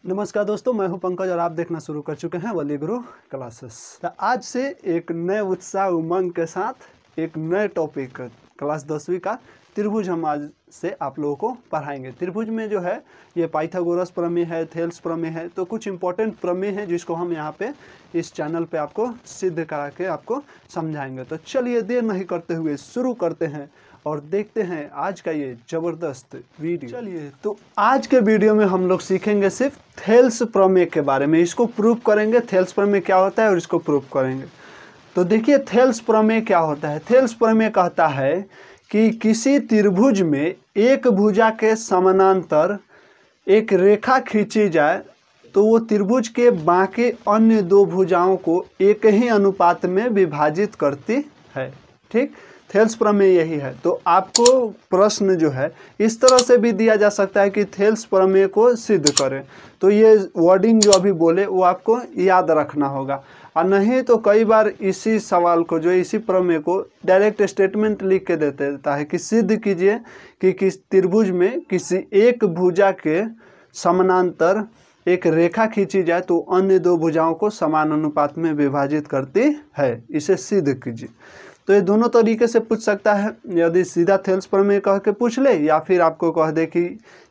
नमस्कार दोस्तों, मैं हूं पंकज और आप देखना शुरू कर चुके हैं वली गुरु क्लासेस। आज से एक नए उत्साह उमंग के साथ एक नए टॉपिक क्लास 10वीं का त्रिभुज हम आज से आप लोगों को पढ़ाएंगे। त्रिभुज में जो है ये पाइथागोरस प्रमेय है, थेल्स प्रमेय है, तो कुछ इंपॉर्टेंट प्रमेय है जिसको हम यहाँ पे इस चैनल पे आपको सिद्ध करा के आपको समझाएंगे। तो चलिए देर नहीं करते हुए शुरू करते हैं और देखते हैं आज का ये जबरदस्त वीडियो। चलिए, तो आज के वीडियो में हम लोग सीखेंगे सिर्फ थेल्स प्रमेय के बारे में। इसको प्रूव करेंगे, थेल्स प्रमेय क्या होता है और इसको प्रूव करेंगे। तो देखिए थेल्स प्रमेय क्या होता है। थेल्स प्रमेय कहता है कि किसी त्रिभुज में एक भुजा के समानांतर एक रेखा खींची जाए तो वो त्रिभुज के बाकी अन्य दो भुजाओं को एक ही अनुपात में विभाजित करती है। ठीक, थेल्स प्रमेय यही है। तो आपको प्रश्न जो है इस तरह से भी दिया जा सकता है कि थेल्स प्रमेय को सिद्ध करें। तो ये वर्डिंग जो अभी बोले वो आपको याद रखना होगा, और नहीं तो कई बार इसी सवाल को जो इसी प्रमेय को डायरेक्ट स्टेटमेंट लिख के देता है कि सिद्ध कीजिए कि किस त्रिभुज में किसी एक भुजा के समानांतर एक रेखा खींची जाए तो अन्य दो भुजाओं को समान अनुपात में विभाजित करती है, इसे सिद्ध कीजिए। तो ये दोनों तरीके से पूछ सकता है, यदि सीधा थेल्स प्रमेय कह के पूछ ले या फिर आपको कह दे कि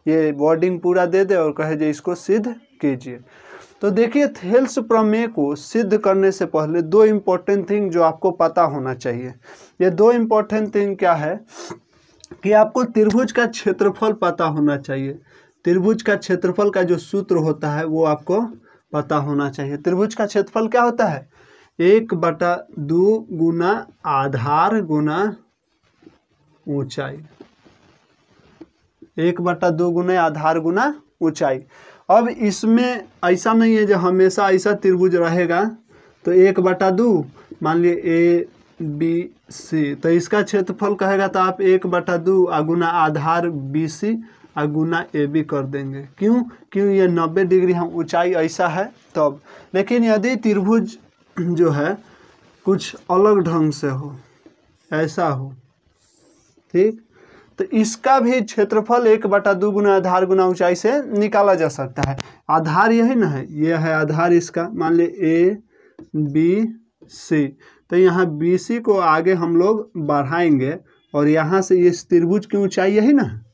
ये वर्डिंग पूरा दे दे और कहे जे इसको सिद्ध कीजिए। तो देखिए थेल्स प्रमेय को सिद्ध करने से पहले दो इम्पोर्टेंट थिंग जो आपको पता होना चाहिए। ये दो इम्पोर्टेंट थिंग क्या है कि आपको त्रिभुज का क्षेत्रफल पता होना चाहिए। त्रिभुज का क्षेत्रफल का जो सूत्र होता है वो आपको पता होना चाहिए। त्रिभुज का क्षेत्रफल क्या होता है? 1/2 गुना आधार गुना ऊंचाई। 1/2 गुना आधार गुना ऊंचाई। अब इसमें ऐसा नहीं है जो हमेशा ऐसा त्रिभुज रहेगा। तो 1/2 मान लिए ABC, तो इसका क्षेत्रफल कहेगा तो आप 1/2 गुना आधार BC गुना AB कर देंगे। क्यों ये 90 डिग्री हम ऊंचाई ऐसा है तब। लेकिन यदि त्रिभुज जो है कुछ अलग ढंग से हो, ऐसा हो, ठीक, तो इसका भी क्षेत्रफल 1/2 गुना आधार गुना ऊंचाई से निकाला जा सकता है। आधार यही ना है, ये है आधार इसका, मान ले ABC। तो यहाँ BC को आगे हम लोग बढ़ाएंगे और यहाँ से ये त्रिभुज की ऊंचाई यही ना है।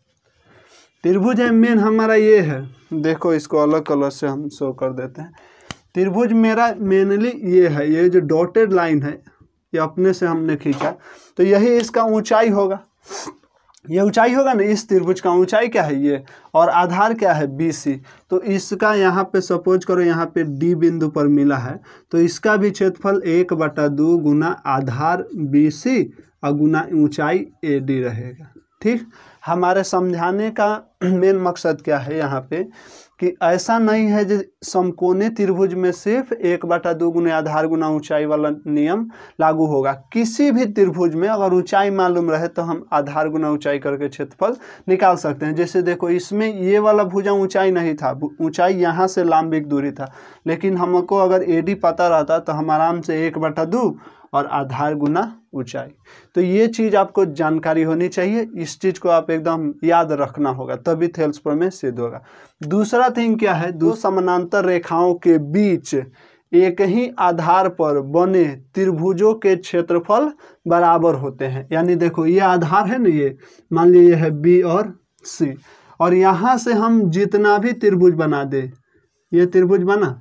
त्रिभुज है मेन हमारा ये है, देखो इसको अलग कलर से हम शो कर देते हैं। त्रिभुज मेरा मेनली ये है, ये जो डॉटेड लाइन है ये अपने से हमने खींचा, तो यही इसका ऊंचाई होगा। ये ऊंचाई होगा ना, इस त्रिभुज का ऊंचाई क्या है ये, और आधार क्या है BC। तो इसका यहाँ पे सपोज करो यहाँ पे D बिंदु पर मिला है, तो इसका भी क्षेत्रफल 1/2 गुना आधार BC और गुना ऊंचाई AD रहेगा। ठीक, हमारे समझाने का मेन मकसद क्या है यहाँ पे कि ऐसा नहीं है जो समकोणीय त्रिभुज में सिर्फ 1/2 गुना आधार गुना ऊंचाई वाला नियम लागू होगा। किसी भी त्रिभुज में अगर ऊंचाई मालूम रहे तो हम आधार गुना ऊंचाई करके क्षेत्रफल निकाल सकते हैं। जैसे देखो इसमें ये वाला भुजा ऊंचाई नहीं था, ऊंचाई यहाँ से लंबिक दूरी था, लेकिन हमको अगर AD पता रहता तो हम आराम से 1/2 और आधार गुना ऊंचाई। तो ये चीज़ आपको जानकारी होनी चाहिए, इस चीज़ को आप एकदम याद रखना होगा, तभी थेल्स प्रमेय सिद्ध होगा। दूसरा थिंग क्या है, दो समानांतर रेखाओं के बीच एक ही आधार पर बने त्रिभुजों के क्षेत्रफल बराबर होते हैं। यानी देखो ये आधार है ना, ये मान लीजिए ये है B और C, और यहाँ से हम जितना भी त्रिभुज बना दे, ये त्रिभुज बना,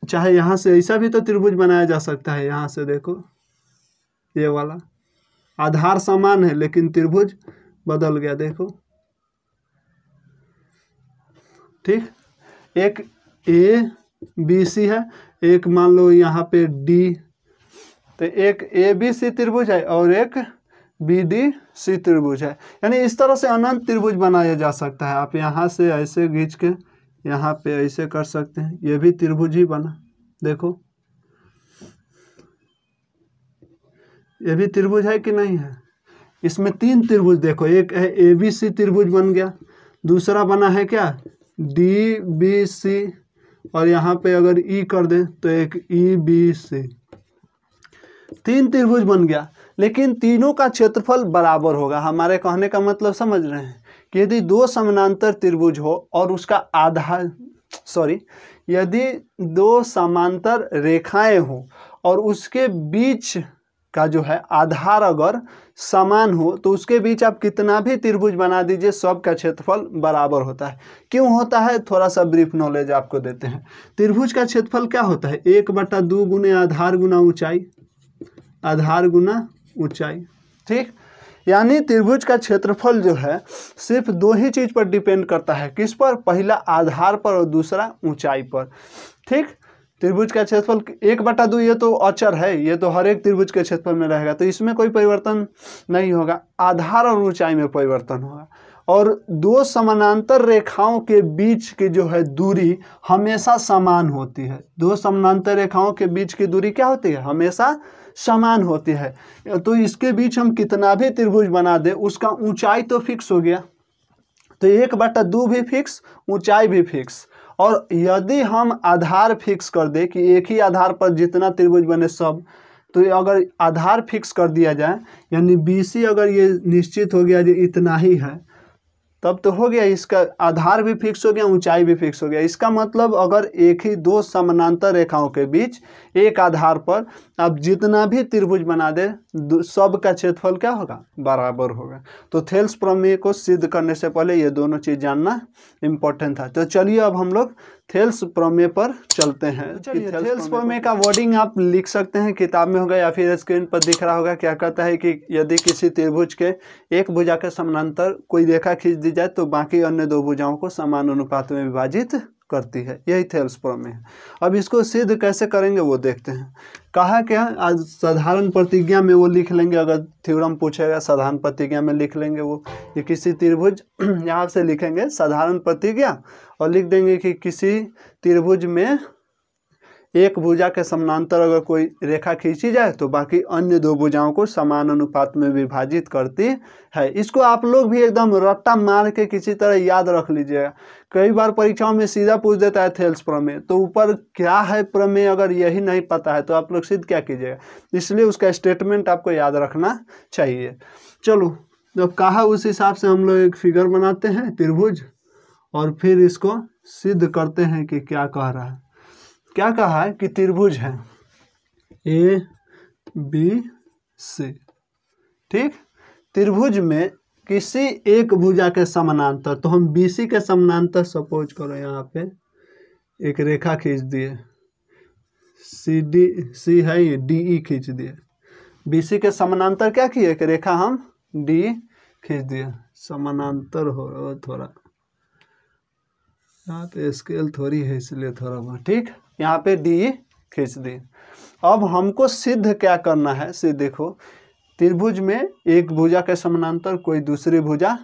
चाहे यहाँ से ऐसा भी तो त्रिभुज बनाया जा सकता है। यहाँ से देखो ये वाला आधार समान है लेकिन त्रिभुज बदल गया, देखो। ठीक, एक ABC है, एक मान लो यहाँ पे D, तो एक ABC त्रिभुज है और एक BDC त्रिभुज है। यानी इस तरह से अनंत त्रिभुज बनाया जा सकता है। आप यहाँ से ऐसे खींच के यहाँ पे ऐसे कर सकते हैं, ये भी त्रिभुज ही बना, देखो ये भी त्रिभुज है कि नहीं है। इसमें 3 त्रिभुज देखो, एक है ABC त्रिभुज बन गया, दूसरा बना है क्या DBC, और यहाँ पे अगर E कर दें तो एक EBC। 3 त्रिभुज बन गया, लेकिन तीनों का क्षेत्रफल बराबर होगा। हमारे कहने का मतलब समझ रहे हैं कि यदि 2 समानांतर त्रिभुज हो और उसका आधार यदि दो समांतर रेखाएं हो और उसके बीच का जो है आधार अगर समान हो तो उसके बीच आप कितना भी त्रिभुज बना दीजिए, सबका क्षेत्रफल बराबर होता है। क्यों होता है, थोड़ा सा ब्रीफ नॉलेज आपको देते हैं। त्रिभुज का क्षेत्रफल क्या होता है, 1/2 गुने आधार गुना ऊंचाई, आधार गुना ऊंचाई। ठीक, यानी त्रिभुज का क्षेत्रफल जो है सिर्फ दो ही चीज पर डिपेंड करता है, किस पर, पहला आधार पर और दूसरा ऊंचाई पर। ठीक, त्रिभुज का क्षेत्रफल 1/2 ये तो अचर है, ये तो हर एक त्रिभुज के क्षेत्रफल में रहेगा, तो इसमें कोई परिवर्तन नहीं होगा, आधार और ऊंचाई में परिवर्तन होगा। और दो समानांतर रेखाओं के बीच की जो है दूरी हमेशा समान होती है। दो समानांतर रेखाओं के बीच की दूरी क्या होती है, हमेशा समान होती है। तो इसके बीच हम कितना भी त्रिभुज बना दे उसका ऊंचाई तो फिक्स हो गया, तो 1/2 भी फिक्स, ऊंचाई भी फिक्स। और यदि हम आधार फिक्स कर दे कि एक ही आधार पर जितना त्रिभुज बने सब, तो अगर आधार फिक्स कर दिया जाए यानी BC अगर ये निश्चित हो गया जो इतना ही है, तब तो हो गया, इसका आधार भी फिक्स हो गया, ऊंचाई भी फिक्स हो गया। इसका मतलब अगर एक ही दो समानांतर रेखाओं के बीच एक आधार पर आप जितना भी त्रिभुज बना दे सब का क्षेत्रफल क्या होगा, बराबर होगा। तो थेल्स प्रमेय को सिद्ध करने से पहले ये दोनों चीज जानना इम्पोर्टेंट था। तो चलिए अब हम लोग थेल्स प्रमेय पर चलते हैं। चलिए थेल्स प्रमेय का वर्डिंग आप लिख सकते हैं, किताब में होगा या फिर स्क्रीन पर दिख रहा होगा। क्या कहता है कि यदि किसी त्रिभुज के एक भुजा के समानांतर कोई रेखा खींच दी जाए तो बाकी अन्य दो भुजाओं को समान अनुपात में विभाजित करती है, यही थेल्स प्रमेय है। अब इसको सिद्ध कैसे करेंगे वो देखते हैं। कहा क्या, आज साधारण प्रतिज्ञा में वो लिख लेंगे, अगर थ्योरम पूछेगा साधारण प्रतिज्ञा में लिख लेंगे वो, ये किसी त्रिभुज यहाँ से लिखेंगे साधारण प्रतिज्ञा और लिख देंगे कि किसी त्रिभुज में एक भुजा के समानांतर अगर कोई रेखा खींची जाए तो बाकी अन्य दो भुजाओं को समान अनुपात में विभाजित करती है। इसको आप लोग भी एकदम रट्टा मार के किसी तरह याद रख लीजिएगा। कई बार परीक्षाओं में सीधा पूछ देता है थेल्स प्रमेय, तो ऊपर क्या है प्रमेय अगर यही नहीं पता है तो आप लोग सिद्ध क्या कीजिएगा, इसलिए उसका स्टेटमेंट आपको याद रखना चाहिए। चलो जब कहा उस हिसाब से हम लोग एक फिगर बनाते हैं त्रिभुज और फिर इसको सिद्ध करते हैं कि क्या कह रहा है। क्या कहा है कि त्रिभुज है ABC। ठीक, त्रिभुज में किसी एक भुजा के समानांतर, तो हम BC के समानांतर सपोज करो यहाँ पे एक रेखा खींच दिए, C है ये DE खींच दिए। BC के समानांतर क्या किए, एक रेखा हम D खींच दिए, समानांतर हो थोड़ा, यहाँ तो स्केल थोड़ी है इसलिए थोड़ा बहुत, ठीक, यहाँ पे D खींच दी। अब हमको सिद्ध क्या करना है, सिद्ध देखो, त्रिभुज में एक भुजा के समानांतर कोई दूसरी भुजा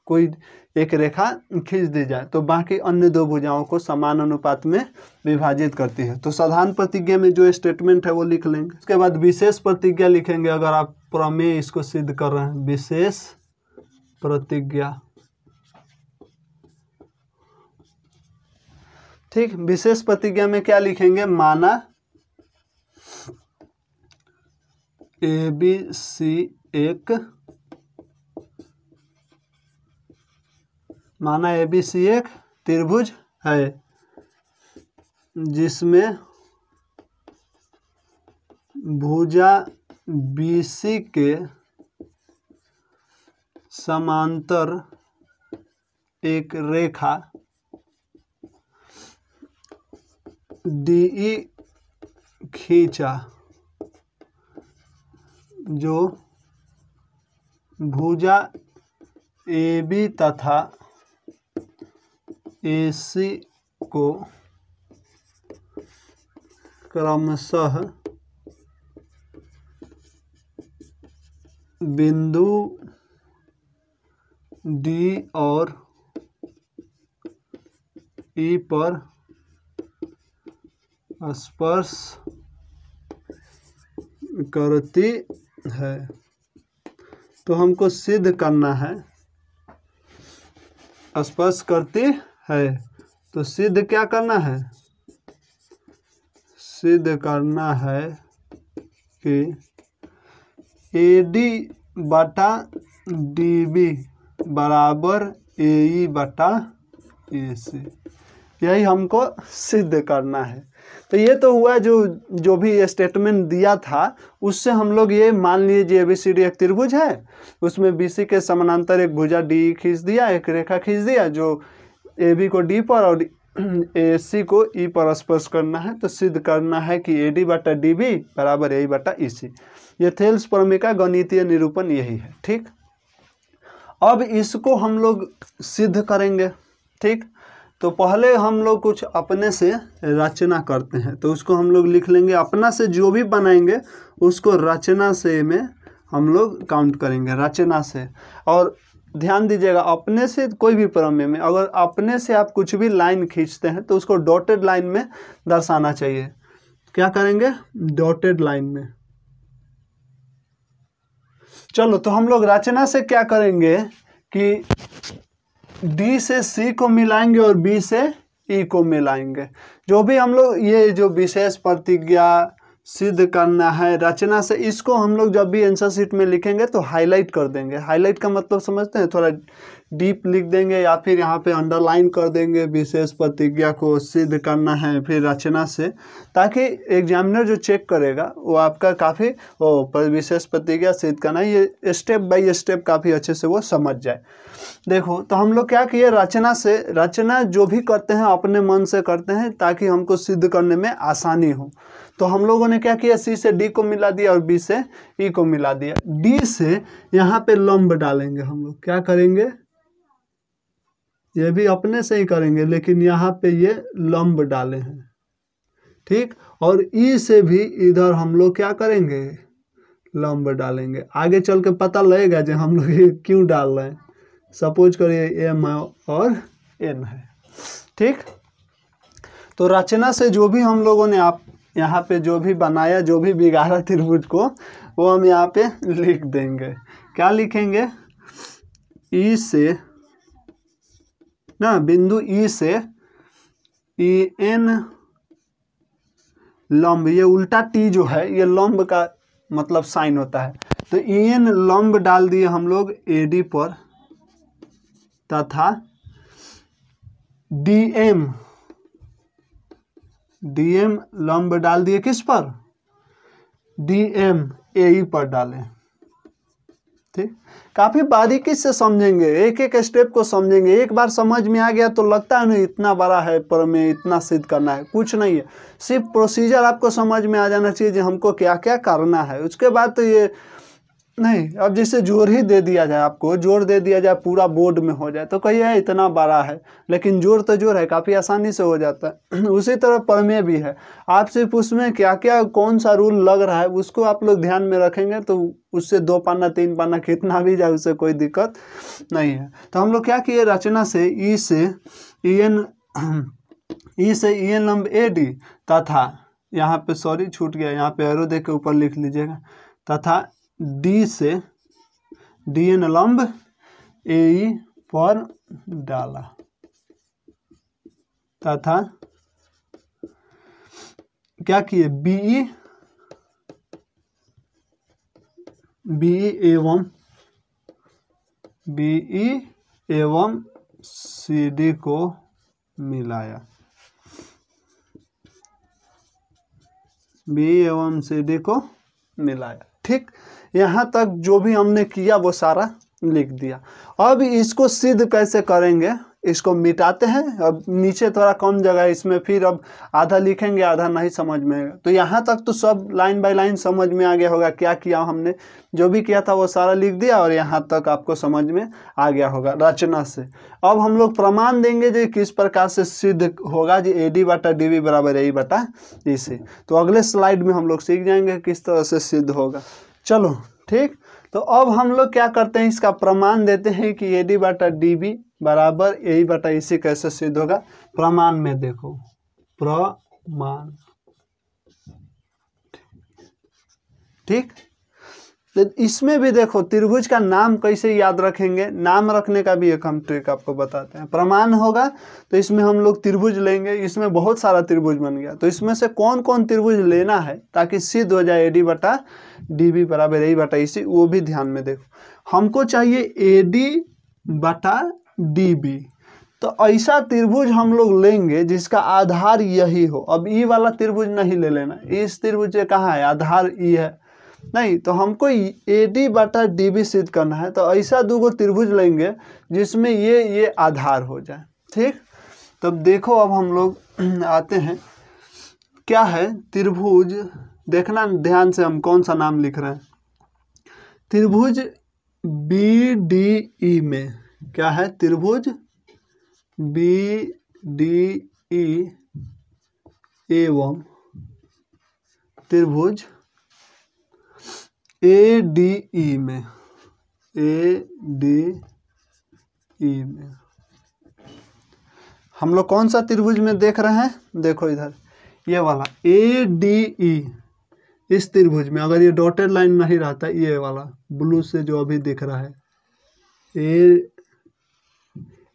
कोई एक रेखा खींच दी जाए तो बाकी अन्य दो भुजाओं को समान अनुपात में विभाजित करती है। तो साधारण प्रतिज्ञा में जो स्टेटमेंट है वो लिख लेंगे। उसके बाद विशेष प्रतिज्ञा लिखेंगे, अगर आप प्रमेय इसको सिद्ध कर रहे हैं, विशेष प्रतिज्ञा। ठीक, विशेष प्रतिज्ञा में क्या लिखेंगे, माना ABC एक, माना ABC एक त्रिभुज है जिसमें भुजा BC के समांतर एक रेखा DE खींचा जो भुजा AB तथा AC को क्रमशः बिंदु D और E पर स्पर्श करती है। तो हमको सिद्ध करना है, स्पर्श करती है, तो सिद्ध क्या करना है, सिद्ध करना है कि AD बटा DB बराबर AE बटा AC। यही हमको सिद्ध करना है। तो ये तो हुआ जो भी स्टेटमेंट दिया था उससे हम लोग ये मान लीजिए ABCD एक त्रिभुज है, उसमें BC के समानांतर एक भुजा D खींच दिया, एक रेखा खींच दिया जो AB को D पर और AC को E पर स्पर्श करना है। तो सिद्ध करना है कि AD बटा DB बराबर AE बटा EC। ये थेल्स प्रमेय का गणितीय निरूपण यही है। ठीक, अब इसको हम लोग सिद्ध करेंगे। ठीक, तो पहले हम लोग कुछ अपने से रचना करते हैं, तो उसको हम लोग लिख लेंगे। अपना से जो भी बनाएंगे उसको रचना से में हम लोग काउंट करेंगे, रचना से। और ध्यान दीजिएगा, अपने से कोई भी प्रमेय में अगर अपने से आप कुछ भी लाइन खींचते हैं तो उसको डॉटेड लाइन में दर्शाना चाहिए। क्या करेंगे? डॉटेड लाइन में। चलो, तो हम लोग रचना से क्या करेंगे कि D से C को मिलाएंगे और B से E को मिलाएंगे। जो भी हम लोग ये जो विशेष प्रतिज्ञा सिद्ध करना है रचना से, इसको हम लोग जब भी आंसर शीट में लिखेंगे तो हाईलाइट कर देंगे। हाईलाइट का मतलब समझते हैं? थोड़ा डीप लिख देंगे या फिर यहाँ पे अंडरलाइन कर देंगे। विशेष प्रतिज्ञा को सिद्ध करना है फिर रचना से, ताकि एग्जामिनर जो चेक करेगा वो आपका काफ़ी विशेष प्रतिज्ञा सिद्ध करना है, ये स्टेप बाय स्टेप काफ़ी अच्छे से वो समझ जाए। देखो, तो हम लोग क्या किए, रचना से, रचना जो भी करते हैं अपने मन से करते हैं ताकि हमको सिद्ध करने में आसानी हो। तो हम लोगों ने क्या किया, C से D को मिला दिया और B से E को मिला दिया। D से यहाँ पे लंब डालेंगे हम लोग। क्या करेंगे? ये भी अपने से ही करेंगे, लेकिन यहाँ पे ये लंब डाले हैं। ठीक, और E से भी इधर हम लोग क्या करेंगे, लंब डालेंगे। आगे चल के पता लगेगा जो हम लोग ये क्यों डाल रहे हैं। सपोज करिए M और N है। ठीक, तो रचना से जो भी हम लोगों ने आप यहाँ पे जो भी बनाया, जो भी बिगाड़ा त्रिभुज को, वो हम यहाँ पे लिख देंगे। क्या लिखेंगे? E से ना, बिंदु E से EN लंब, ये उल्टा T जो है ये लंब का मतलब साइन होता है। तो EN लंब डाल दिए हम लोग AD पर, तथा DM लंब डाल दिए किस पर? DM AE पर डालें। ठीक, काफी बारीकी से समझेंगे, एक एक स्टेप को समझेंगे। एक बार समझ में आ गया तो लगता है नहीं इतना बड़ा है प्रमेय, इतना सिद्ध करना है, कुछ नहीं है। सिर्फ प्रोसीजर आपको समझ में आ जाना चाहिए कि हमको क्या क्या करना है। उसके बाद तो ये नहीं, अब जैसे जोर ही दे दिया जाए, आपको जोर दे दिया जाए पूरा बोर्ड में हो जाए तो कहिए इतना बड़ा है, लेकिन जोर तो जोर है, काफ़ी आसानी से हो जाता है। उसी तरह प्रमेय भी है। आप सिर्फ उसमें क्या क्या कौन सा रूल लग रहा है उसको आप लोग ध्यान में रखेंगे तो उससे 2 पन्ना 3 पन्ना कितना भी जाए उससे कोई दिक्कत नहीं है। तो हम लोग क्या किए, रचना से E से EN लंब AD तथा यहाँ पे सॉरी छूट गया, यहाँ पे एरो दे के ऊपर लिख लीजिएगा, तथा D से DN लंब AE पर डाला, तथा क्या किए, BE एवं CD को मिलाया। BE एवं CD को मिलाया। ठीक, यहाँ तक जो भी हमने किया वो सारा लिख दिया। अब इसको सिद्ध कैसे करेंगे, इसको मिटाते हैं। अब नीचे थोड़ा कम जगह है इसमें, फिर अब आधा लिखेंगे आधा नहीं समझ में आएगा। तो यहाँ तक तो सब लाइन बाय लाइन समझ में आ गया होगा, क्या किया हमने, जो भी किया था वो सारा लिख दिया और यहाँ तक आपको समझ में आ गया होगा रचना से। अब हम लोग प्रमाण देंगे जो किस प्रकार से सिद्ध होगा जी AD बटा DB बराबर AE बटा EC। तो अगले स्लाइड में हम लोग सीख जाएंगे किस तरह से सिद्ध होगा। चलो ठीक, तो अब हम लोग क्या करते हैं, इसका प्रमाण देते हैं कि AD बटा DB बराबर AE बटा EC कैसे सिद्ध होगा। प्रमाण में देखो, प्रमाण। ठीक, तो इसमें भी देखो त्रिभुज का नाम कैसे याद रखेंगे, नाम रखने का भी एक हम ट्रिक आपको बताते हैं। प्रमाण होगा तो इसमें हम लोग त्रिभुज लेंगे, इसमें बहुत सारा त्रिभुज बन गया, तो इसमें से कौन कौन त्रिभुज लेना है ताकि सिद्ध हो जाए AD बटा DB बराबर AE बटा EC, वो भी ध्यान में देखो। हमको चाहिए AD बटा DB, तो ऐसा त्रिभुज हम लोग लेंगे जिसका आधार यही हो। अब ई वाला त्रिभुज नहीं ले लेना, इस त्रिभुज कहाँ है, आधार ई है नहीं, तो हमको AD बटा DB सिद्ध करना है। तो ऐसा दूगो त्रिभुज लेंगे जिसमें ये आधार हो जाए। ठीक, तब देखो अब हम लोग आते हैं, क्या है त्रिभुज, देखना ध्यान से हम कौन सा नाम लिख रहे हैं। त्रिभुज BDE में क्या है, त्रिभुज BDE एवं त्रिभुज ADE में, ADE में हम लोग कौन सा त्रिभुज में देख रहे हैं, देखो इधर ये वाला ADE, इस त्रिभुज में अगर ये डॉटेड लाइन नहीं रहता, ये वाला ब्लू से जो अभी दिख रहा है,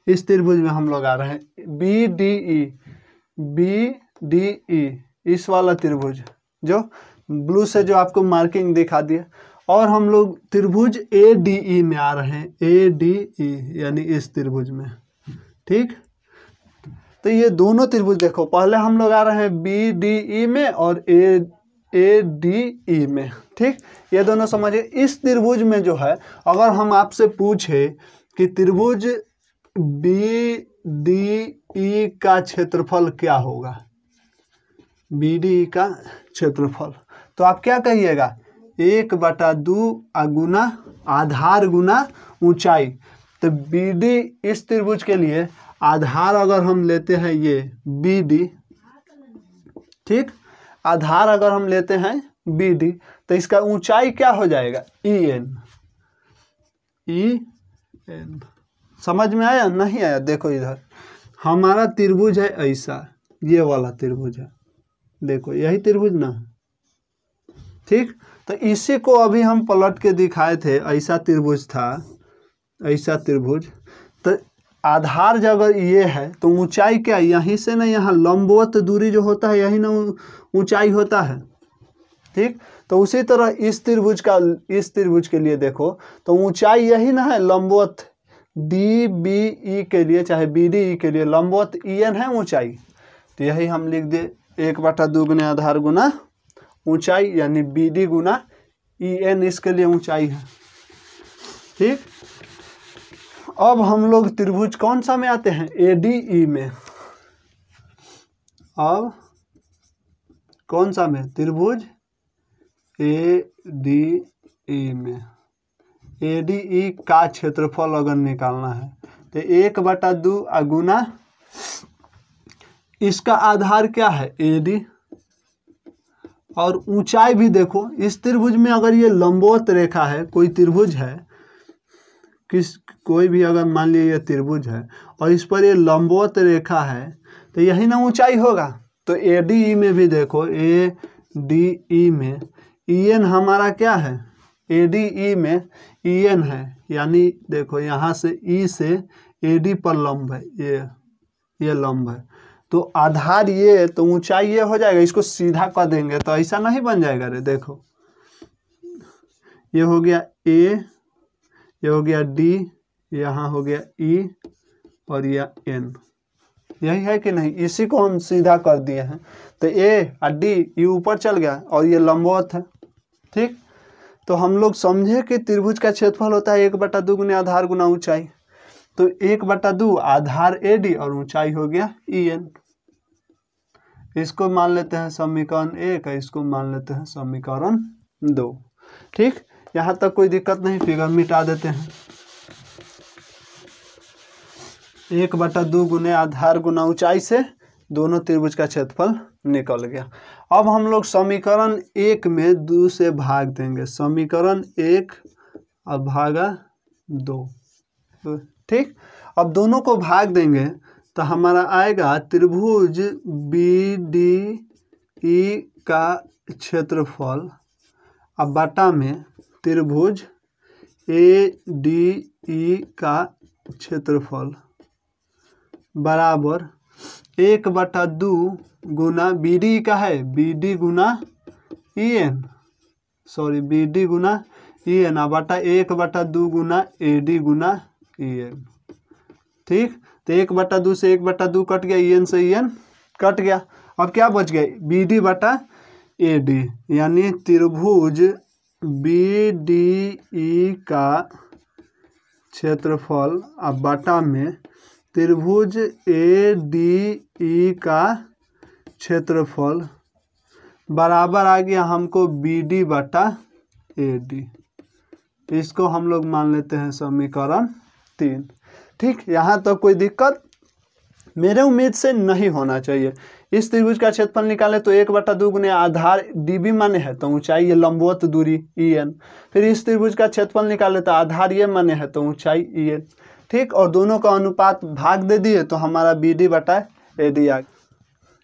इस त्रिभुज में हम लोग आ रहे हैं। BDE इस वाला त्रिभुज जो ब्लू से जो आपको मार्किंग दिखा दिया, और हम लोग त्रिभुज ADE में आ रहे हैं, ADE यानी इस त्रिभुज में। ठीक, तो ये दोनों त्रिभुज देखो, पहले हम लोग आ रहे हैं BDE में और ADE में। ठीक, ये दोनों समझिए। इस त्रिभुज में जो है, अगर हम आपसे पूछे कि त्रिभुज BDE का क्षेत्रफल क्या होगा, BDE का क्षेत्रफल, तो आप क्या कहिएगा, 1/2 गुना आधार गुना ऊंचाई। तो BD इस त्रिभुज के लिए आधार अगर हम लेते हैं ये BD, ठीक, आधार अगर हम लेते हैं BD, तो इसका ऊंचाई क्या हो जाएगा, EN। समझ में आया नहीं आया, देखो इधर हमारा त्रिभुज है ऐसा, ये वाला त्रिभुज है, देखो यही त्रिभुज ना। ठीक, तो इसी को अभी हम पलट के दिखाए थे, ऐसा त्रिभुज था, ऐसा त्रिभुज। तो आधार जब अगर ये है तो ऊंचाई क्या, यहीं से ना यहाँ लंबवत दूरी जो होता है यही ना ऊंचाई होता है। ठीक, तो उसी तरह इस त्रिभुज के लिए देखो, तो ऊंचाई यही ना है, लंबवत DBE के लिए चाहे BDE के लिए लंबवत EN है ऊंचाई। तो यही हम लिख दे 1/2 गुना आधार गुना ऊंचाई, यानी BD गुना EN इसके लिए ऊंचाई है। ठीक, अब हम लोग त्रिभुज कौन सा में आते हैं, ADE में। अब कौन सा में, त्रिभुज ADE में। ADE का क्षेत्रफल अगर निकालना है तो 1/2 गुना इसका आधार क्या है AD, और ऊंचाई भी देखो इस त्रिभुज में, अगर ये लंबवत रेखा है, कोई त्रिभुज है, कोई भी अगर मान लीजिए ये त्रिभुज है और इस पर ये लंबवत रेखा है, तो यही ना ऊंचाई होगा। तो ADE में भी देखो, ADE में EN हमारा क्या है, ADE में EN है, यानी देखो यहाँ से E से AD पर लंब है, ये लंब है, तो आधार ये, तो ऊंचाई ये हो जाएगा। इसको सीधा कर देंगे तो ऐसा नहीं बन जाएगा रे, देखो ये हो गया A, ये हो गया D, यहाँ हो गया E और यह N, यही है कि नहीं, इसी को हम सीधा कर दिए हैं। तो A और D ये ऊपर चल गया और ये लंबवत है। ठीक, तो हम लोग समझे कि त्रिभुज का क्षेत्रफल होता है 1/2 गुना आधार गुना ऊंचाई। तो 1/2 आधार AD और ऊंचाई हो गया EN। इसको मान लेते हैं समीकरण 1, इसको मान लेते हैं समीकरण 2। ठीक, यहाँ तक कोई दिक्कत नहीं, फिगर मिटा देते हैं। 1/2 गुने आधार गुना ऊंचाई से दोनों त्रिभुज का क्षेत्रफल निकल गया। अब हम लोग समीकरण 1 में 2 से भाग देंगे, समीकरण 1 और भागा 2। ठीक, अब दोनों को भाग देंगे तो हमारा आएगा त्रिभुज BDE का क्षेत्रफल, अब बटा में त्रिभुज ADE का क्षेत्रफल बराबर 1/2 गुना BD का है, BD गुना EN, सॉरी BD गुना EN बटा 1/2 गुना AD गुना EN। ठीक, तो 1/2 से 1/2 कट गया, EN से EN कट गया। अब क्या बच गया, BD बटा AD, यानी त्रिभुज BDE का क्षेत्रफल अब बटा में त्रिभुज ADE का क्षेत्रफल बराबर आ गया हमको BD बटा AD। इसको हम लोग मान लेते हैं समीकरण 3। ठीक, यहाँ तक कोई दिक्कत मेरे उम्मीद से नहीं होना चाहिए। इस त्रिभुज का क्षेत्रफल निकाले तो 1/2 गुने आधार DB माने है तो ऊंचाई ये लंबवत दूरी EN। फिर इस त्रिभुज का क्षेत्रफल निकाले तो आधार ये माने है तो ऊंचाई EN। ठीक, और दोनों का अनुपात भाग दे दिए तो हमारा BD बटा AD आ गया।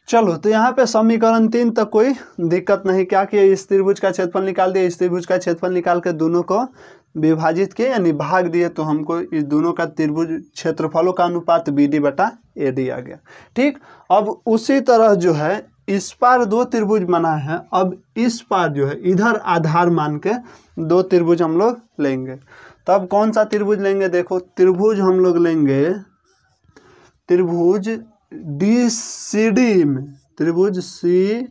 चलो, तो यहाँ पे समीकरण 3 तक कोई दिक्कत नहीं। क्या किया, इस त्रिभुज का क्षेत्रफल निकाल दिया, इस त्रिभुज का क्षेत्रफल निकाल के दोनों को विभाजित किए यानी भाग दिए तो हमको इस दोनों का त्रिभुज क्षेत्रफलों का अनुपात BD बटा AD आ गया। ठीक, अब उसी तरह जो है इस पार 2 त्रिभुज बना है, अब इस पार जो है इधर आधार मान के 2 त्रिभुज हम लोग लेंगे। तब कौन सा त्रिभुज लेंगे, देखो त्रिभुज हम लोग लेंगे त्रिभुज DCD में, त्रिभुज CDE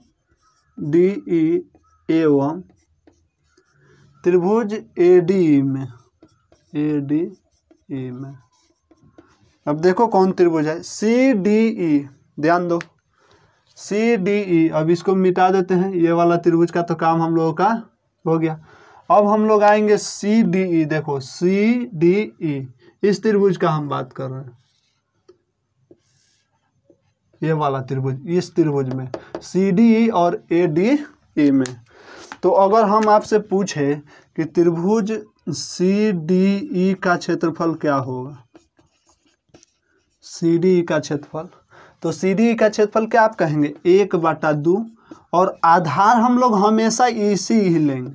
एवं त्रिभुज ADE में, ADE में। अब देखो कौन त्रिभुज है, CDE, ध्यान दो CDE। अब इसको मिटा देते हैं, ये वाला त्रिभुज का तो काम हम लोगों का हो गया। अब हम लोग आएंगे CDE, देखो CDE इस त्रिभुज का हम बात कर रहे हैं, ये वाला त्रिभुज, इस त्रिभुज में CDE और ADE में। तो अगर हम आपसे पूछे कि त्रिभुज CDE का क्षेत्रफल क्या होगा, CDE का क्षेत्रफल, तो CDE का क्षेत्रफल क्या आप कहेंगे 1/2, और आधार हम लोग हमेशा EC ही लेंगे,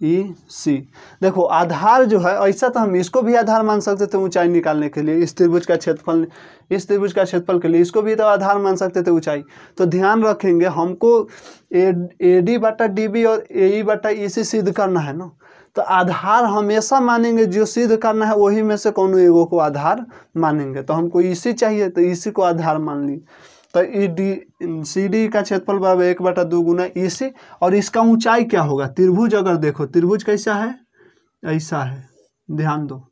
EC। देखो आधार जो है ऐसा तो हम इसको भी आधार मान सकते थे ऊंचाई निकालने के लिए, इस त्रिभुज का क्षेत्रफल, इस त्रिभुज का क्षेत्रफल के लिए इसको भी तो आधार मान सकते थे ऊंचाई। तो ध्यान रखेंगे हमको AD बटा DB और AE बटा EC सिद्ध करना है ना, तो आधार हमेशा मानेंगे, जो सिद्ध करना है वही में से कोनो एगो को आधार मानेंगे। तो हमको EC चाहिए तो EC को आधार मान ली, तो CD का क्षेत्रफल बराबर 1/2 गुना EC। और इसका ऊंचाई क्या होगा, त्रिभुज अगर देखो त्रिभुज कैसा है, ऐसा है, ध्यान दो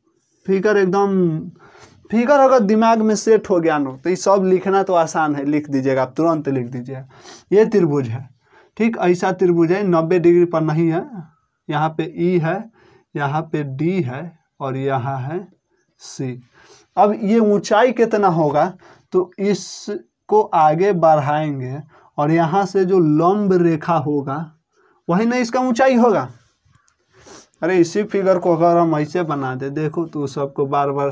फिगर एकदम, फिगर अगर दिमाग में सेट हो गया नो तो ये सब लिखना तो आसान है, लिख दीजिएगा आप, तुरंत लिख दीजिएगा। ये त्रिभुज है, ठीक, ऐसा त्रिभुज है, 90 डिग्री पर नहीं है, यहाँ पे E है, यहाँ पे D है और यहाँ है C। अब ये ऊंचाई कितना होगा, तो इसको आगे बढ़ाएंगे और यहाँ से जो लंब रेखा होगा वही ना इसका ऊंचाई होगा। अरे इसी फिगर को अगर हम ऐसे बना दे, देखो तो सबको बार बार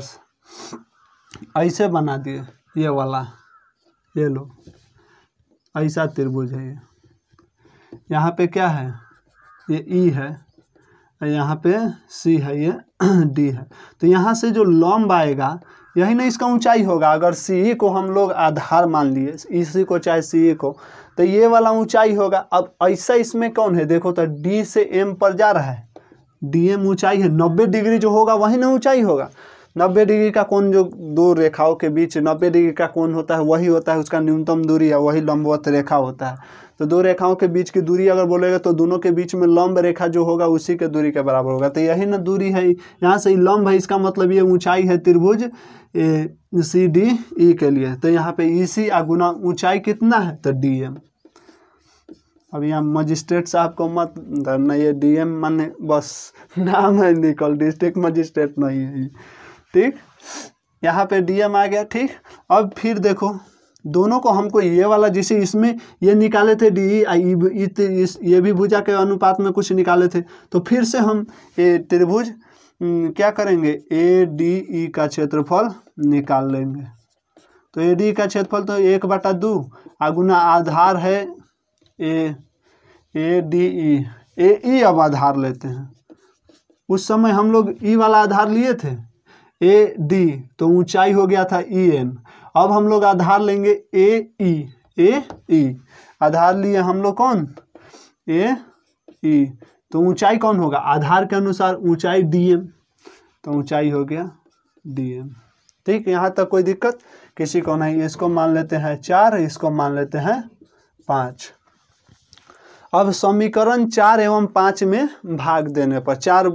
ऐसे बना दिए, ये वाला, ये लो ऐसा त्रिभुज है। ये यहाँ पे क्या है, ये E है, यहाँ पे C है, ये D है। तो यहाँ से जो लंब आएगा यही ना इसका ऊंचाई होगा। अगर CE को हम लोग आधार मान लिए, EC को चाहे CE को, तो ये वाला ऊंचाई होगा। अब ऐसा इसमें कौन है, देखो तो D से M पर जा रहा है, DM ऊंचाई है, 90 डिग्री जो होगा वही ना ऊंचाई होगा। 90 डिग्री का कोण जो दो रेखाओं के बीच 90 डिग्री का कोण होता है वही होता है उसका न्यूनतम दूरी है, वही लंबवत रेखा होता है। तो दो रेखाओं के बीच की दूरी अगर बोलेगा तो दोनों के बीच में लंब रेखा जो होगा उसी के दूरी के बराबर होगा। तो यही ना दूरी है, यहाँ से लंब है, इसका मतलब ये ऊंचाई है त्रिभुज CDE के लिए। तो यहाँ पे EC गुना ऊंचाई कितना है, तो DM। अब यहाँ मजिस्ट्रेट साहब को मत धरना, ये DM माने बस नाम है, निकल डिस्ट्रिक्ट मजिस्ट्रेट नहीं है, ठीक। यहाँ पे DM आ गया, ठीक। अब फिर देखो दोनों को हमको ये वाला, जिसे इसमें ये निकाले थे DE, ये भी भुजा के अनुपात में कुछ निकाले थे, तो फिर से हम ये त्रिभुज क्या करेंगे, ADE का क्षेत्रफल निकाल लेंगे। तो ADE का क्षेत्रफल तो 1/2 गुना आधार है ADE, AE अब आधार लेते हैं। उस समय हम लोग E वाला आधार लिए थे AD, तो ऊंचाई हो गया था EN। अब हम लोग आधार लेंगे AE आधार लिए हम लोग कौन, AE, तो ऊंचाई कौन होगा, आधार के अनुसार ऊंचाई DM, तो ऊंचाई हो गया DM। ठीक, यहाँ तक कोई दिक्कत किसी को नहीं। इसको मान लेते हैं 4, इसको मान लेते हैं 5। अब समीकरण 4 एवं 5 में भाग देने पर 4,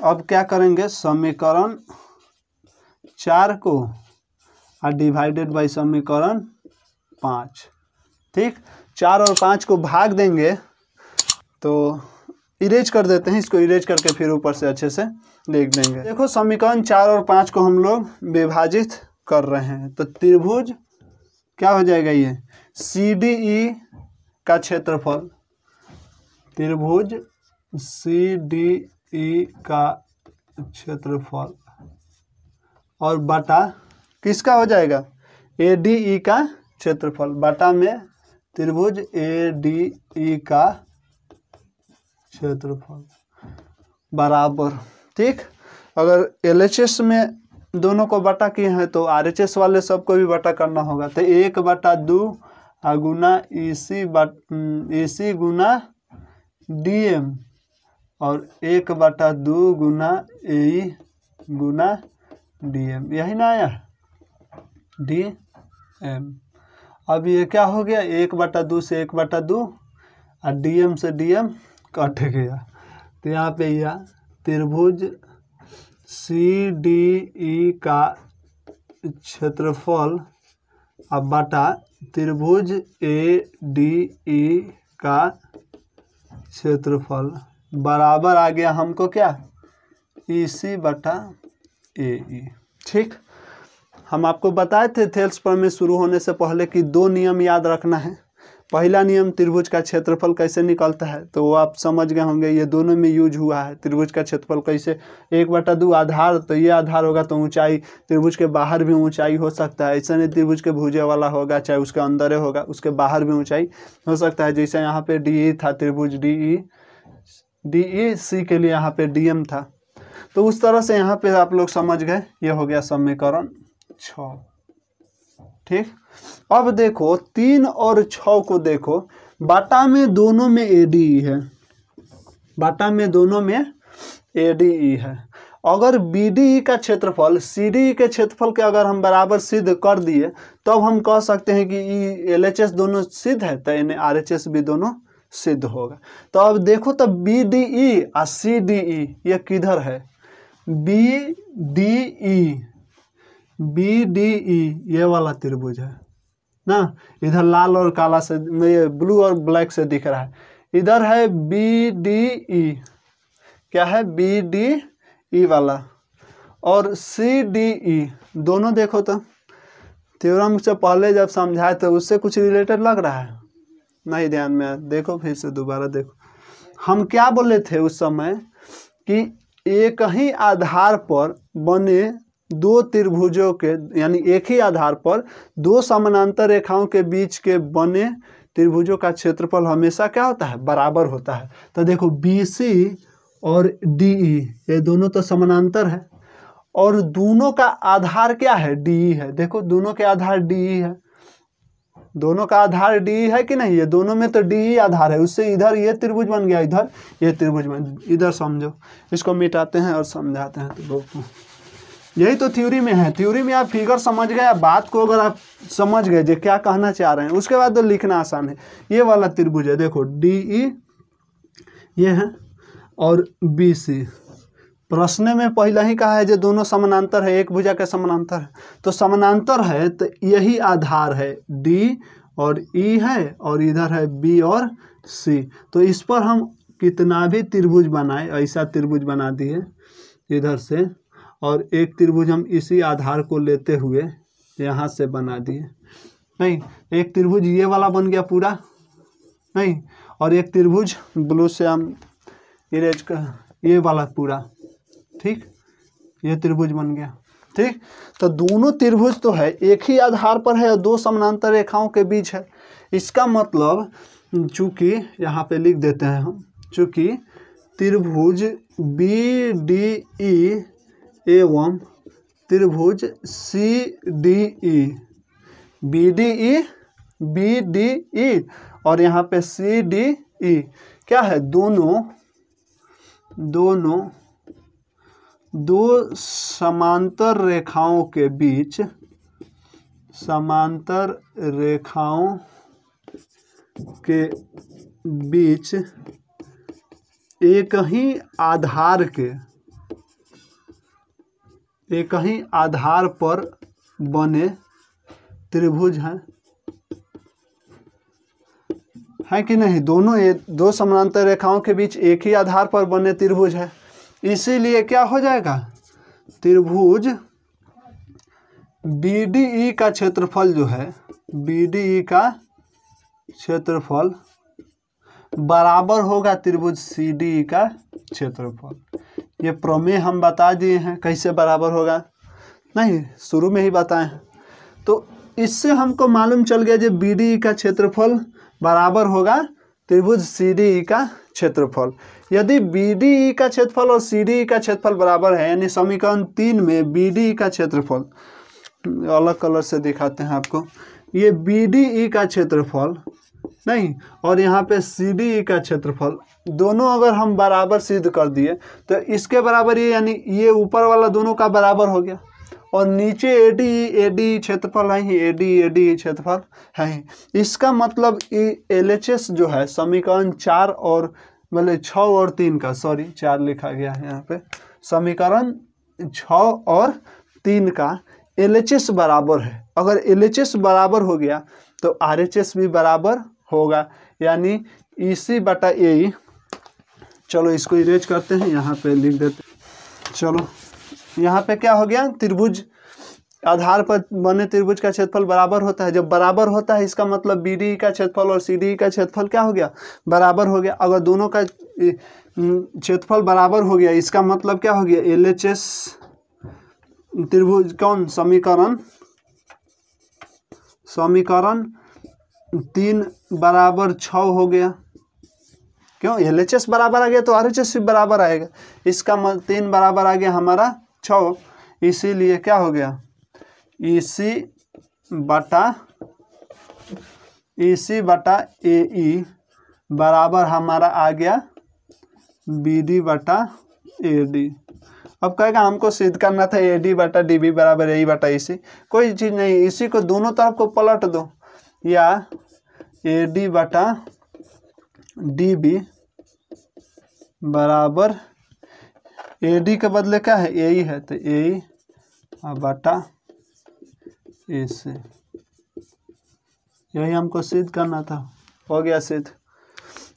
अब क्या करेंगे, समीकरण 4 को डिवाइडेड बाई समीकरण 5। ठीक, 4 और 5 को भाग देंगे तो इरेज कर देते हैं, इसको इरेज करके फिर ऊपर से अच्छे से लिख देंगे। देखो समीकरण 4 और 5 को हम लोग विभाजित कर रहे हैं, तो त्रिभुज क्या हो जाएगा, ये CDE का क्षेत्रफल, त्रिभुज CDE का क्षेत्रफल और बटा किसका हो जाएगा, ADE का क्षेत्रफल, बटा में त्रिभुज ADE का क्षेत्रफल बराबर। ठीक, अगर LHS में दोनों को बटा किए हैं तो RHS वाले सबको भी बटा करना होगा, तो 1/2 गुना EC गुना DM और 1/2 गुना AE गुना DM, यही ना आया DM। अब ये क्या हो गया, 1/2 से 1/2 और DM से DM कट गया, तो यहाँ पे यह त्रिभुज CDE का क्षेत्रफल अब बटा त्रिभुज ADE का क्षेत्रफल बराबर आ गया हमको क्या, EC बटा AE। ठीक, हम आपको बताए थे थेल्स प्रमेय शुरू होने से पहले कि 2 नियम याद रखना है। पहला नियम त्रिभुज का क्षेत्रफल कैसे निकलता है, तो वो आप समझ गए होंगे, ये दोनों में यूज हुआ है। त्रिभुज का क्षेत्रफल कैसे, 1/2 आधार, तो ये आधार होगा तो ऊंचाई, त्रिभुज के बाहर भी ऊंचाई हो सकता है, ऐसा नहीं त्रिभुज के भुजे वाला होगा, चाहे उसके अंदर होगा, उसके बाहर भी ऊंचाई हो सकता है। जैसे यहाँ पे DE था, त्रिभुज DEC के लिए यहाँ पे DM था, तो उस तरह से यहाँ पे आप लोग समझ गए। ये हो गया समीकरण 6। ठीक, अब देखो 3 और 6 को देखो, बाटा में दोनों में ADE है, बाटा में दोनों में ADE है। अगर BDE का क्षेत्रफल CDE के क्षेत्रफल के अगर हम बराबर सिद्ध कर दिए तब हम कह सकते हैं कि LHS दोनों सिद्ध है, तो इन्हें RHS भी दोनों सिद्ध होगा। तो अब देखो तो BDE और CDE ये किधर है, BDE ये वाला त्रिभुज है ना, इधर लाल और काला से, ये ब्लू और ब्लैक से दिख रहा है, इधर है BDE, क्या है BDE वाला, और CDE दोनों देखो तो थ्योरम से पहले जब समझाए तो उससे कुछ रिलेटेड लग रहा है, नहीं ध्यान में, देखो फिर से दोबारा देखो। हम क्या बोले थे उस समय कि एक ही आधार पर बने 2 त्रिभुजों के, यानी एक ही आधार पर 2 समानांतर रेखाओं के बीच के बने त्रिभुजों का क्षेत्रफल हमेशा क्या होता है, बराबर होता है। तो देखो BC और DE ये दोनों तो समानांतर है और दोनों का आधार क्या है, DE है। देखो दोनों के आधार DE है, दोनों का आधार DE है कि नहीं, ये दोनों में तो DE आधार है, उससे इधर ये त्रिभुज बन गया, इधर ये त्रिभुज बन, इधर समझो, इसको मिटाते हैं और समझाते हैं। तो यही तो थ्योरी में है, थ्योरी में आप फिगर समझ गए, बात को अगर आप समझ गए जो क्या कहना चाह रहे हैं, उसके बाद तो लिखना आसान है। ये वाला त्रिभुज है, देखो DE ये है और BC, प्रश्न में पहले ही कहा है जो दोनों समानांतर है, एक भुजा के समानांतर है, तो समानांतर है तो यही आधार है, D और E है और इधर है B और C। तो इस पर हम कितना भी त्रिभुज बनाए, ऐसा त्रिभुज बना दिए इधर से, और एक त्रिभुज हम इसी आधार को लेते हुए यहाँ से बना दिए, नहीं एक त्रिभुज ये वाला बन गया पूरा, नहीं, और एक त्रिभुज ब्लू से हम इरेज कर ये वाला पूरा, ठीक, ये त्रिभुज बन गया। ठीक, तो दोनों त्रिभुज तो है, एक ही आधार पर है और 2 समानांतर रेखाओं के बीच है। इसका मतलब चूंकि यहाँ पे लिख देते हैं हम, चूंकि त्रिभुज BDE एवं त्रिभुज CDE, BDE और यहाँ पे CDE क्या है, दोनों दो समांतर रेखाओं के बीच, समांतर रेखाओं के बीच एक ही आधार पर बने त्रिभुज हैं, है कि नहीं? दो समांतर रेखाओं के बीच एक ही आधार पर बने त्रिभुज है, इसीलिए क्या हो जाएगा, त्रिभुज BDE का क्षेत्रफल जो है, BDE का क्षेत्रफल बराबर होगा त्रिभुज CDE का क्षेत्रफल। ये प्रमेय हम बता दिए हैं, कैसे बराबर होगा, नहीं शुरू में ही बताए हैं। तो इससे हमको मालूम चल गया जो BDE का क्षेत्रफल बराबर होगा त्रिभुज CDE का क्षेत्रफल। यदि BDE का क्षेत्रफल और CDE का क्षेत्रफल बराबर है, यानी समीकरण 3 में BDE का क्षेत्रफल, अलग कलर से दिखाते हैं आपको, ये BDE का क्षेत्रफल नहीं और यहाँ पे CDE का क्षेत्रफल, दोनों अगर हम बराबर सिद्ध कर दिए तो इसके बराबर ये, यानी ये ऊपर वाला दोनों का बराबर हो गया, और नीचे AD क्षेत्रफल है ही, AD क्षेत्रफल है ही। इसका मतलब LHS जो है समीकरण 4 और मतलब 6 और 3 का, सॉरी 4 लिखा गया है यहाँ पे, समीकरण 6 और 3 का LHS बराबर है। अगर LHS बराबर हो गया तो RHS भी बराबर होगा, यानी EC/AE। चलो इसको इरेज करते हैं, यहाँ पे लिख देते हैं। चलो यहाँ पे क्या हो गया, त्रिभुज आधार पर बने त्रिभुज का क्षेत्रफल बराबर होता है। जब बराबर होता है इसका मतलब BDE का क्षेत्रफल और CDE का क्षेत्रफल क्या हो गया, बराबर हो गया। अगर दोनों का क्षेत्रफल बराबर हो गया इसका मतलब क्या हो गया, LHS त्रिभुज कौन, समीकरण 3 बराबर 6 हो गया। क्यों, LHS बराबर आ गया तो RHS भी बराबर आएगा। इसका 3 बराबर आ गया हमारा 6, इसीलिए क्या हो गया, EC/AE बराबर हमारा आ गया BD/AD। अब कहेगा हमको सिद्ध करना था AD/DB बराबर AE/EC, कोई चीज़ नहीं, इसी को दोनों तरफ को पलट दो, या AD/DB बराबर AD के बदले क्या है, AE है, तो AE/AC, यही हमको सिद्ध करना था, हो गया सिद्ध।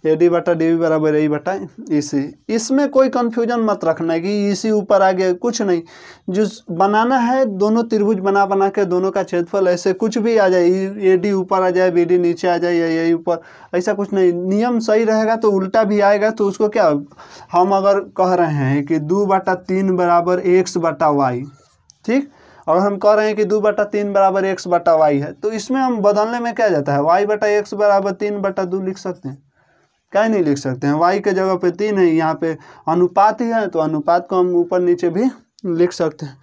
AD/DB बराबर AE/EC। इसमें कोई कंफ्यूजन मत रखना कि EC ऊपर आ गया, कुछ नहीं। जो बनाना है दोनों त्रिभुज बना के दोनों का क्षेत्रफल ऐसे कुछ भी आ जाए, AD ऊपर आ जाए, BD नीचे आ जाए, या AE ऊपर, ऐसा कुछ नहीं। नियम सही रहेगा तो उल्टा भी आएगा, तो उसको क्या, हम अगर कह रहे हैं कि 2/3 बराबर x/y, ठीक, और हम कह रहे हैं कि 2/3 बराबर x/y है, तो इसमें हम बदलने में क्या जाता है, y/x बराबर 3/2 लिख सकते हैं, क्या नहीं लिख सकते हैं। y के जगह पे 3 है, यहाँ पे अनुपात ही है तो अनुपात को हम ऊपर नीचे भी लिख सकते हैं।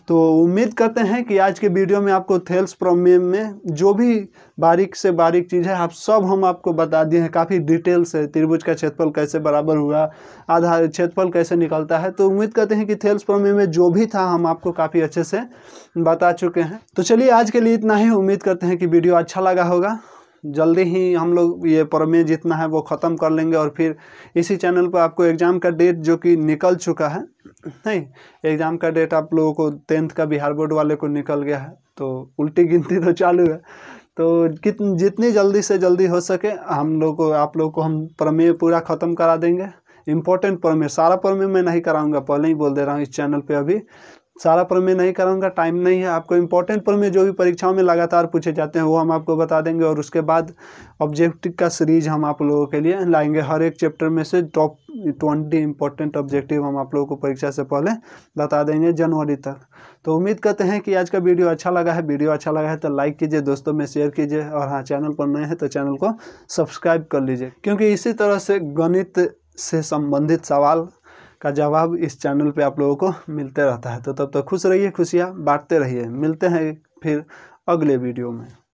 तो उम्मीद करते हैं कि आज के वीडियो में आपको थेल्स प्रमेय में जो भी बारीक से बारीक चीज़ है आप सब हम आपको बता दिए हैं, काफ़ी डिटेल से। त्रिभुज का क्षेत्रफल कैसे बराबर हुआ, आधार क्षेत्रफल कैसे निकलता है, तो उम्मीद करते हैं कि थेल्स प्रमेय में जो भी था हम आपको काफ़ी अच्छे से बता चुके हैं। तो चलिए आज के लिए इतना ही। उम्मीद करते हैं कि वीडियो अच्छा लगा होगा। जल्दी ही हम लोग ये प्रमेय जितना है वो ख़त्म कर लेंगे, और फिर इसी चैनल पर आपको एग्ज़ाम का डेट जो कि निकल चुका है, नहीं एग्ज़ाम का डेट आप लोगों को 10th का बिहार बोर्ड वाले को निकल गया है, तो उल्टी गिनती तो चालू है। तो जितनी जल्दी से जल्दी हो सके हम लोग को, आप लोग को हम प्रमेय पूरा ख़त्म करा देंगे। इम्पोर्टेंट प्रमेय, सारा प्रमेय मैं नहीं कराऊंगा, पहले ही बोल दे रहा हूँ इस चैनल पे, अभी सारा प्रमेय नहीं कराऊंगा, टाइम नहीं है। आपको इम्पोर्टेंट प्रमेय जो भी परीक्षाओं में लगातार पूछे जाते हैं वो हम आपको बता देंगे, और उसके बाद ऑब्जेक्टिव का सीरीज हम आप लोगों के लिए लाएंगे। हर एक चैप्टर में से टॉप 20 इंपॉर्टेंट ऑब्जेक्टिव हम आप लोगों को परीक्षा से पहले बता देंगे जनवरी तक। तो उम्मीद करते हैं कि आज का वीडियो अच्छा लगा है। वीडियो अच्छा लगा है तो लाइक कीजिए, दोस्तों में शेयर कीजिए, और हाँ चैनल पर नए हैं तो चैनल को सब्सक्राइब कर लीजिए, क्योंकि इसी तरह से गणित से संबंधित सवाल का जवाब इस चैनल पे आप लोगों को मिलते रहता है। तो तब तक खुश रहिए, खुशियाँ बांटते रहिए। मिलते हैं फिर अगले वीडियो में।